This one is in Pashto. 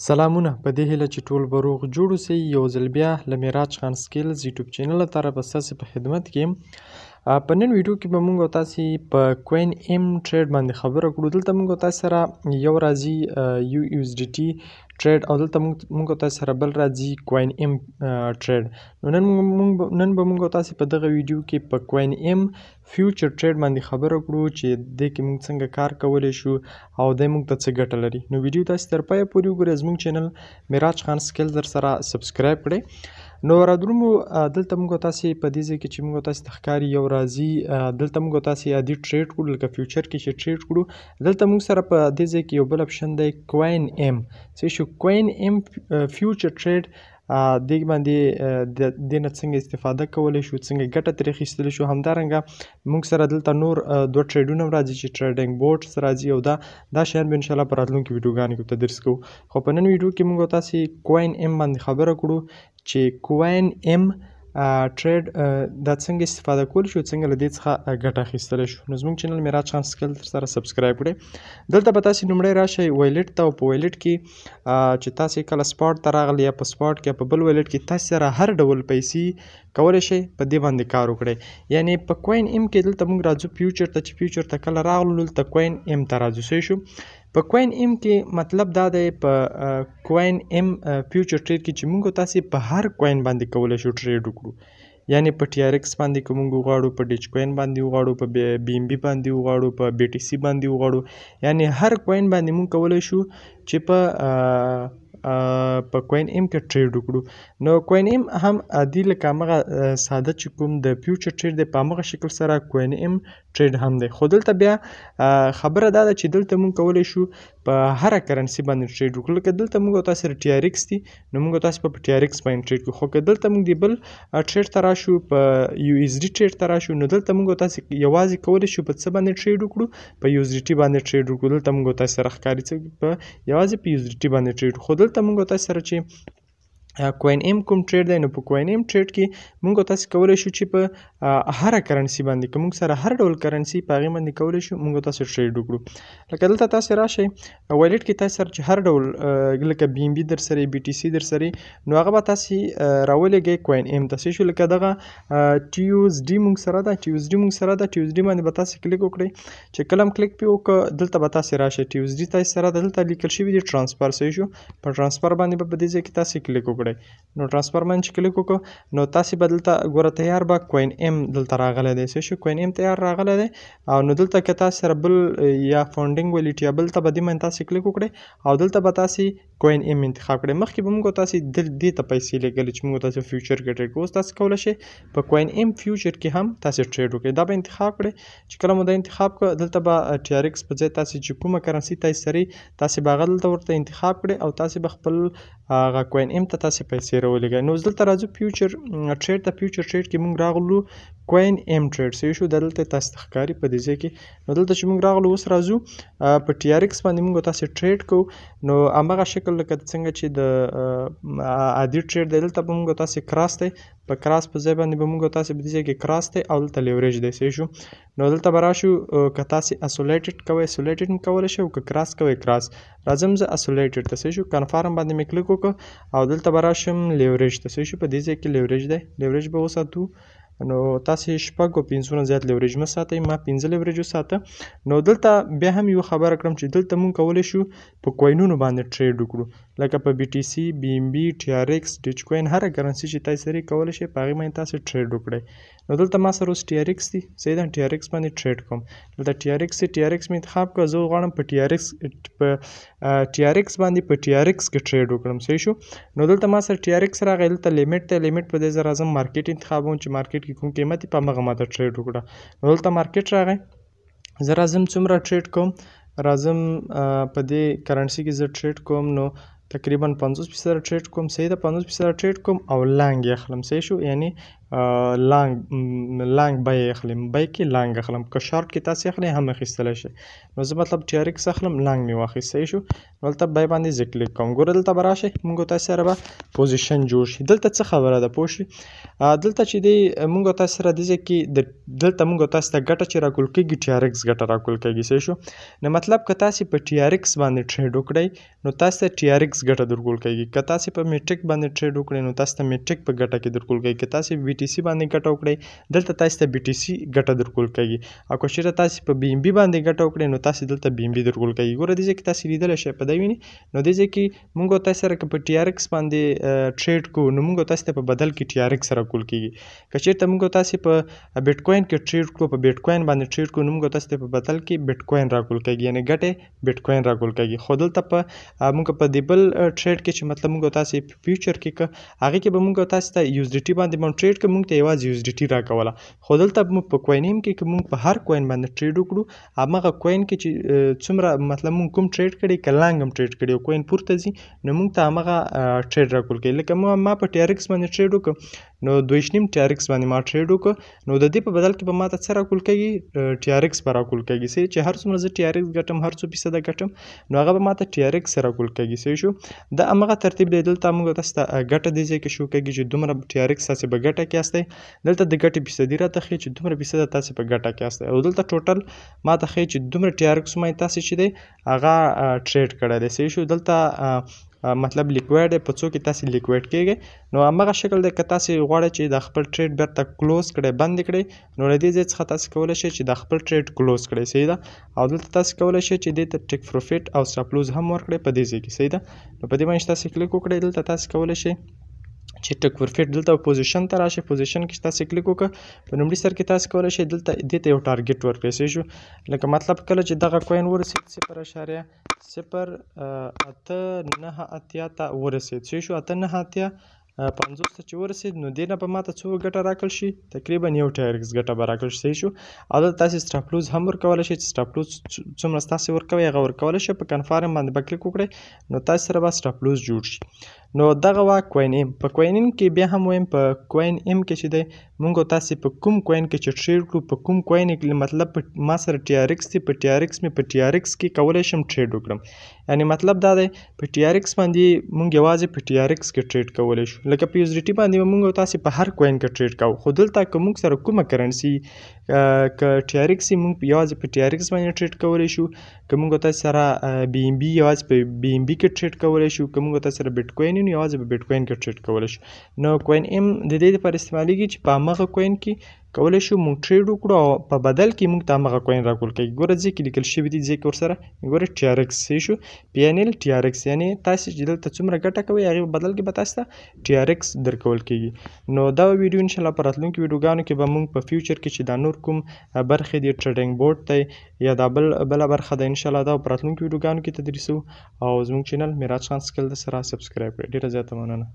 سلامونه په دې هیله چې ټول به روغ جوړ اوسئ. یو ځل بیا له معراج خان سکیلز یوټیوب چینل له طرفه ستاسې په خدمت کې یم. په نن ویډیو کې به موږ او تاسې په کوین ایم ټریډ باندې خبره کړو. دلته موږ او تاسې سره یو راځي یو یو اس ډي ټي ټریډ او دلته موږ او تاسې سره بل راځي کوین ایم ټریډ. نو نن به موږ او تاسې په دغه ویډیو کې په کوین ایم فیوچر ټریډ باندې خبره کړو چې دې کې موږ څنګه کار کولی شو او دی موږ ته څه ګټه لري. نو ویډیو تاسې تر پایه پورې وګورئ. زموږ چینل معراج خان سکیلز در سره سبسکرایب کړئ. نو رادرومو دلته موږ تاسې په دې ځای کې چې موږ تاسې ته ښکاري یو راځي دلته موږ تاسې عادي ټریډ کړو لکه فیوچر کې چې ټریډ کړو. دلته موږ سره په دې ځای کې یو بل اپشن دی کوین ایم. څه شو کوین ایم فیوچر ټریډ. دې باندې دې نه څنګه استفاده کولی شو، څنګه ګټه ترې اخیستلی شو. همدارنګه موږ سره دلته نور دوه ټریډونه هم راځي چې ټریډینګ بورډز راځي او دا شیان به انشاءالله په راتلونکي ویډیوګانو کې تدریس کوو. خو په نن ویډیو کې موږ تاسې کوین ایم باندې خبره کړو چې کوین ایم ټریډ دا څنګه استفاده کولی شو، څنګه له دې څخه ګټه اخیستلی شو. نو زموږ چینل معراج خان سکیل سره سبسکرایب کړئ. دلته به تاسې لومړی راشئ وایلټ ته او په وایلټ کې چې تاسې کله سپاټ ته راغلي یا په سپاټ کې یا په بل وایلټ کې تاسې سره هر ډول پیسې کولی شئ په دې باندې کار وکړئ. یعنې په کوین ایم کې دلته موږ راځو فیوچر ته، چې فیوچر ته کله راغلو دلته کوین ایم ته راځو. صحیح شو. په کوین ایم کې مطلب دا دی په کوین ایم فیوچر ټریډ کې چې موږ تاسې په هر کوین باندې کولی شو ټریډ وکړو. یعنې په ټي آر ایکس باندې که موږ وغواړو، په ډیج کوین باندې وغواړو، په بي ام بي باندې وغواړو، په بي ټي سي باندې وغواړو. یعنې هر کوین باندې موږ کولی شو چې په کوین ایم کې ټریډ وکړو. نو کوین ایم هم عادي لکه همغه ساده چې کوم د فیوچر ټریډ دی په همغه شکل سره کوین ایم ټریډ هم دی. خو دلته بیا خبره دا ده چې دلته موږ کولی شو په هره کرنسي باندې ټریډ وکړو. لکه دلته موږ تاسې سره ټي آر ایکس دي، نو موږ تاسې په ټي آر ایکس باندې ټریډ کړو. خو که دلته موږ د بل ټریډ ته راشو، په یو اس ډي ټریډ ته راشو، نو دلته موږ تاسې یوازې کولی شو په څه باندې ټریډ وکړو، په یو اس ډي ټي باندې ټریډ وکړو. دلته موږ تاسې سره ښکاري په یوازې په یو اس ډي ټي باندې ټریډ. خو دلته موږ تاسې سره چې کوین ایم کوم ټریډ دی، نو په کوین ایم ټریډ کې موږ تاسې کولی شو چې په هره کرنسي باندې که موږ سره هر ډول کرنسي په هغې باندې کولی شو موږ تاسې ټریډ وکړو. لکه دلته تاسې راشئ وایلټ کې تاسې سره چې هر ډول لکه بي ام بي در سره بي ټي سي در سره، نو هغه به تاسې راولېږئ کوین ایم ته. صحیح شو. لکه دغه ټي یو اس ډي موږ سره ده، ټي یو اس ډي موږ سره ده. ټي یو اس ډي باندې به تاسې کلیک وکړئ. چې کله هم کلیک پرې وکړه دلته به تاسې راشئ ټي یو اس ډي تاسې سره ده، دلته لیکل شوي دي ټرانسفر. صحیح شو. په ټرانسفر باندې به په دې ځای کې تاسې کلیک وکړئ. نو ټرانسفر باندې چې کلیک وکړو نو تاسې به دلته ګوره تیار به کوین ایم دلته راغلی دی. صحیح شو. کوین ایم تیار راغلی دی او نو دلته که تاسې سره بل یا فاونډینګ ولیټ یا بل ته به دې باندې تاسې کلیک وکړئ او دلته به تاسې کوین ایم انتخاب کړئ. مخکې به موږ تاسې دې ته پیسې لګلې چې موږ تاسې فیوچر کې ټریډ کوو. اوس تاسې کولی شئ په کوین ایم فیوچر کې هم تاسې ټریډ وکړئ. دا به انتخاب کړئ. چې کله مو دا انتخاب کړه دلته به ټي آر ایکس په ځای تاسې چې کومه کرنسي تاسې سره تاسې به هغه دلته ورته انتخاب کړئ او تاسې به خپل هغه کوین ایم ته تاسې پیسې راولېږئ. نو دلته راځو فیوچر ټریډ ته. فیوچر ټریډ کې موږ راغلو کوین ایم ټریډ. صحیح شو. دا دلته تاسې ته ښکاري په دې ځای کې. نو دلته چې موږ راغلو اوس راځو په ټي آر ایکس باندې موږ تاسې ټریډ کوو. نو همغه شکل لکه څنګه چې د عادي ټریډ دی دلته به موږ تاسې کراس دی، په کراس په ځای باندې به موږ تاسې په دې ځای کې کراس دی او دلته لیوریج دی. صحیح شو. نو دلته به راشو که تاسې اسولیټډ کوئ اسولیټډ هم کولی شئ او که کراس کوئ کراس. راځم زه اسولیټډ ته. صحیح شو. کنفارم باندې مې کلیک وکړو او دلته به راشم لیوریج ته. صحیح شو. په دې ځای کې لیوریج دی، لیوریج به وساتو. نو تاسې شپږ او پنځه نه زیات لیوریج مه ساتئ، ما پنځه لیوریج وساته. نو دلته بیا هم یو خبره کړم چې دلته موږ کولی شو په کوینونو باندې ټریډ وکړو. لکه په بي ټي سي، بي ام بي، ټي آر ایکس، ډیج کوین، هره کرنسي چې تاسې سره کولی شئ په هغې باندې تاسې ټریډ وکړئ. نو دلته ما سره اوس ټي آر ایکس دي. صحیح ده. ټي آر ایکس باندې ټریډ کوم. دلته ټي آر ایکس دی، ټي آر ایکس مې انتخاب کړه. زه غواړم په ټي آر ایکس باندې په ټي آر ایکس کې ټریډ وکړم. صحیح شو. نو دلته ما سره ټي آر ایکس راغی. دلته لیمټ دی، لیمټ په دې ځای راځم مارکیټ انتخابوم چې مارکیټ کې کوم قیمت په همغه ماته ټریډ وکړه. نو دلته مارکیټ راغی. زه راځم څومره ټریډ کوم، راځم په دې کرنسي کې زه ټریډ کوم نو تقریبا 50% ټریډ کوم. صحیح ده. 50% ټریډ کوم او لانګ یې اخلم. صحیح شو. یعنی لانګ بای اخلم، بای کې لانګ اخلم. که شارټ کې تاسې اخلئ هم اخیستلی شئ. نو زه مطلب ټي آر ایکس اخلم، لانګ مې واخیست. صحیح شو. نو دلته بای باندې زه کلیک کوم. ګوره دلته به راشئ موږ تاسې سره به پوزیشن جوړ شي. دلته څه خبره ده پوه شئ. دلته چې دی موږ تاسې سره دې ځای کې دلته موږ تاسې ته ګټه چې راکول کېږي ټي آر ایکس ګټه راکول کېږي. صحیح شو. نو مطلب که تاسې په ټي آر ایکس باندې ټریډ وکړئ نو تاسې ته ټي آر ایکس TRX ګټه درکول کیږي. که تاسې په میټریک باندې ټریډ وکړئ نو تاسو ته میټریک په ګټه کې درکول کیږي. که تاسې BTC باندې ګټه وکړئ دلته تاسو ته BTC ګټه درکول کیږي. او که چیرې تاسې په BNB باندې ګټه وکړئ نو تاسې دلته BNB درکول کیږي. ګوره دې ځای کې تاسې لیدلی شئ په دې ویني نو دې ځای کې موږ او تاسو سره که په TRX باندې ټریډ کوو نو موږ او تاسو ته په بدل کې TRX راکول کیږي. که چیرته موږ او تاسو په بیټکوین کې ټریډ کوو په بیټکوین باندې ټریډ کوو نو موږ او تاسو ته په بدل کې بیټکوین راکول کیږي یعنی ګټې بیټکوین راکول کیږي. خو دلته په موږ په دې بل ټریډ کې چې مطلب موږ او تاسو فیوچر کې که هغې کې به موږ او تاسو ته USDT باندې ټریډ کوو موږ ته یوازې USDT راکوله. خو دلته په کوینیم کې که موږ په هر کوین باندې ټریډ وکړو همغه کوین کې چې څومره مطلب موږ کوم ټریډ کړی که لانګ هم ټریډ کړی او کوین پورته ځي نو موږ ته همغه ټریډ راکول کوي. لکه ما په TRX باندې ټریډ وکړ نو 2.5 TRX باندې ما ټریډ وکړ نو د دې په بدل کې به ما ته څه راکول کیږي TRX به راکول کیږي. صحیح چې هر څومره زه TRX ګټم هر څو فیصده ګټم نو هغه به ما ته TRX راکول کیږي. صحیح شو. دا همغه ترتیب دی. دلته موږ تاسو ته ګټه دې ځای کې شو کیږي چې دومره TRX تاسې په ګټه کې یاستئ. دلته د ګټې فیصدي راته ښیي چې دومره فیصده تاسې په ګټه کې یاستئ او دلته ټوټل ما ته ښیي چې دومره TRX ما تاسې چې دی هغه ټریډ کړی دی. صحیح شو. دلته مطلب لیکویډ په څو کې تاسې لیکویډ کیږئ نو همغه شکل دی. که تاسې غواړئ چې د خپل ټریډ بیرته کلوز کړئ بند کړئ نو له دې ځای څخه تاسې کولی شئ چې د خپل ټریډ کلوز کړئ. صحیح ده. او دلته تاسې کولی شئ چې دې ته ټیک پروفیټ او سټاپ لوز هم ورکړئ په دې ځای کې. صحیح ده. نو په دې باندې تاسې کلیک وکړئ. دلته تاسې کولی شئ چې ټیک پروفیټ دلته پوزیشن ته راشي. پوزیشن کې تاسې کلیک وکړه په لومړي سر کې تاسې کولی شئ دلته دې ته یو ټارګیټ ورکړئ. صحیح شو. لکه مطلب کله چې دغه کوین ورسېد 0.089 ته ورسېد. صحیح شو. 898 50 ته چې ورسېد نو دې نه به ما ته څو ګټه راکړل شي تقریبا یو TRX ګټه به راکړل شي. صحیح شو. او دلته تاسې سټاپ لوز هم ورکولی شئ چې سټاپ لوز څومره ستاسې ورکوئ هغه ورکولی شئ. په کنفارم باندې به کلیک وکړئ نو تاسې سره به سټاپ لوز جوړ شي. نو دغه وا کوین ایم. په کوین ایم کې بیا هم وایم په کوین ایم کې چې دی موږ او تاسې په کوم کوین کې چې ټریډ کړو په کوم کوین کې مطلب ما سره TRX دی په TRX مې په TRX کې کولی شم ټریډ وکړم. یعنی مطلب دا دی په TRX باندې موږ یوازې په TRX کې ټریډ کولی شو. لکه په USDT باندې موږ او تاسې په هر کوین کې ټریډ کوو. خو دلته که موږ سره کومه کرنسي که TRX یې موږ یوازې په TRX باندې ټریډ کولی شو. که موږ او تاسې سره BNB یوازې په BNB کې ټریډ کولی شو. که موږ او تاسې سره بیټکوین نو یوازې په بیټکوین کې ټریډ کولی شو. نو کوین ایم د دې لپاره استعمالیږي چې په همغه کوین کې کولی شو موږ ټریډ وکړو او په بدل کې موږ ته همغه کوین راکول کیږي. ګوره ځای کې لیکل شوي دي ځای کې ورسره ګوره TRX. صحیح شو. PNL TRX یعنې تاسې چې دلته څومره ګټه کوئ هغې په بدل کې به تاسو ته TRX درکول کیږي. نو دا ویډیو انشاءالله په راتلونکو ویډیوګانو کې به موږ په فیوچر کې چې دا نور کوم برخې دي ټریډینګ بورډ دی یا دا بله برخه ده انشاءالله دا په راتلونکو ویډیوګانو کې تدریسو او زموږ چینل میراج خان سکل د سره سبسکرایب کړئ. ډېره زیاته مننه.